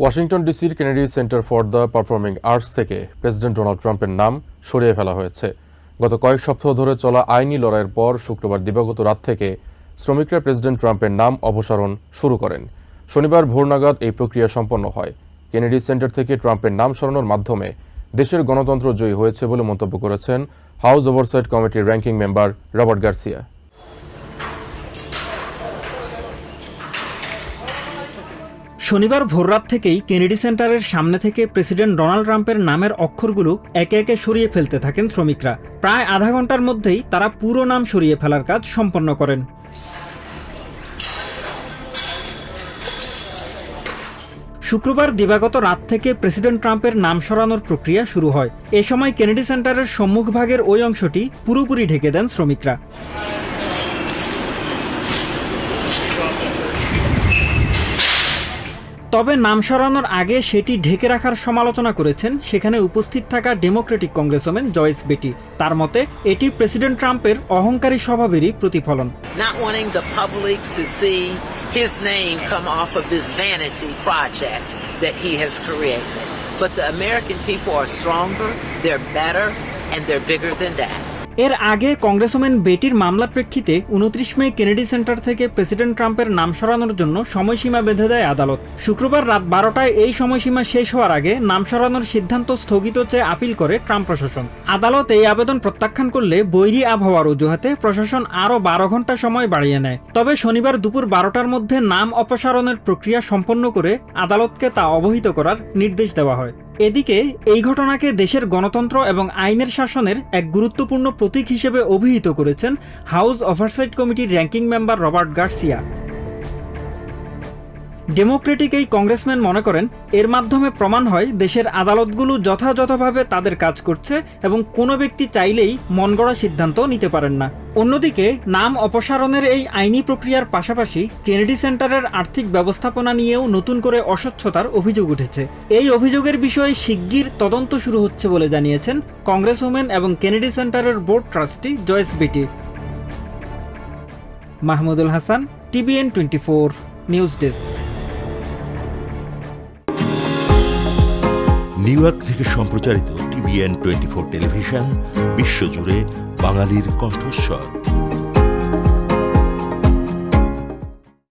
Washington ডিসির Kennedy centre for the performing arts থেকে president Donald ট্রাম্পের নাম সরিয়ে ফেলা হয়েছে। গত কয়েক সপ্তাহ ধরে চলা আইনি লড়াইয়ের পর শুক্রবার দিবাগত রাত থেকে শ্রমিকরা প্রেসিডেন্ট ট্রাম্পের নাম অপসারণ শুরু করেন। শনিবার ভোর নাগাদ এই প্রক্রিয়া সম্পন্ন হয়। কেনেডি সেন্টার থেকে ট্রাম্পের নাম সরানোর মাধ্যমে দেশের গণতন্ত্র জয়ী হয়েছে বলে মন্তব্য করেছেন হাউস ওভারসাইট কমিটির র্যাঙ্কিং মেম্বার রবার্ট গার্সিয়া। শনিবার ভোররাত থেকেই কেনেডি সেন্টারের সামনে থেকে প্রেসিডেন্ট ডোনাল্ড ট্রাম্পের নামের অক্ষরগুলো একে একে সরিয়ে ফেলতে থাকেন শ্রমিকরা। প্রায় আধা ঘন্টার মধ্যেই তারা পুরো নাম সরিয়ে ফেলার কাজ সম্পন্ন করেন। শুক্রবার দিবাগত রাত থেকে প্রেসিডেন্ট ট্রাম্পের নাম সরানোর প্রক্রিয়া শুরু হয়। এ সময় কেনেডি সেন্টারের সম্মুখভাগের ওই অংশটি পুরোপুরি ঢেকে দেন শ্রমিকরা। তবে নাম সরানোর আগে সেটি ঢেকে রাখার সমালোচনা করেছেন সেখানে উপস্থিত থাকা ডেমোক্রেটিক কংগ্রেসম্যান জয়েস বেটি। তার মতে এটি প্রেসিডেন্ট ট্রাম্পের অহংকারী স্বভাবেরই প্রতিফলন। Not wanting the public to see his name come off of this vanity project that he has created. But the American people are stronger, they're better, and they're bigger than that. এর আগে congressman বেটির মামলার প্রেক্ষিতে 29 মে Kennedy centre থেকে president ট্রাম্পের নাম সরানোর জন্য সময়সীমা বেঁধে দেয় আদালত। শুক্রবার রাত 12টায় এই সময়সীমা শেষ হওয়ার আগে নাম সরানোর সিদ্ধান্ত স্থগিত চেয়ে আপিল করে ট্রাম্প প্রশাসন। আদালত এই আবেদন প্রত্যাখ্যান করলে বৈরী আবহাওয়ার অজুহাতে প্রশাসন আরও 12 ঘন্টা সময় বাড়িয়ে নেয়। তবে শনিবার দুপুর 12টার মধ্যে নাম অপসারণের প্রক্রিয়া সম্পন্ন করে আদালতকে তা অবহিত করার নির্দেশ দেওয়া হয়। এদিকে এই ঘটনাকে দেশের গণতন্ত্র এবং আইনের শাসনের এক গুরুত্বপূর্ণ প্রতীক হিসেবে অভিহিত করেছেন হাউস ওভারসাইট কমিটির ranking member Robert Garcia. Democratic এই কংগ্রেসম্যান মনে করেন এর মাধ্যমে প্রমাণ হয় দেশের আদালতগুলো যথাযথভাবে তাদের কাজ করছে এবং কোনো ব্যক্তি চাইলেই মনগড়া সিদ্ধান্ত নিতে পারেন না। অন্যদিকে নাম অপসারণের এই আইনি প্রক্রিয়ার পাশাপাশি কেনেডি সেন্টারের আর্থিক ব্যবস্থাপনা নিয়েও নতুন করে অস্বচ্ছতার অভিযোগ উঠেছে। এই অভিযোগের বিষয়ে শিগগির তদন্ত শুরু হচ্ছে বলে জানিয়েছেন কংগ্রেসওম্যান এবং কেনেডি সেন্টারের বোর্ড ট্রাস্টি জয়েস বেটি। Mahmudul Hasan, TBN 24 news desk. New York থেকে সম্প্রচারিত TBN 24 টেলিভিশন বিশ্বজুড়ে বাঙালির কণ্ঠস্বর।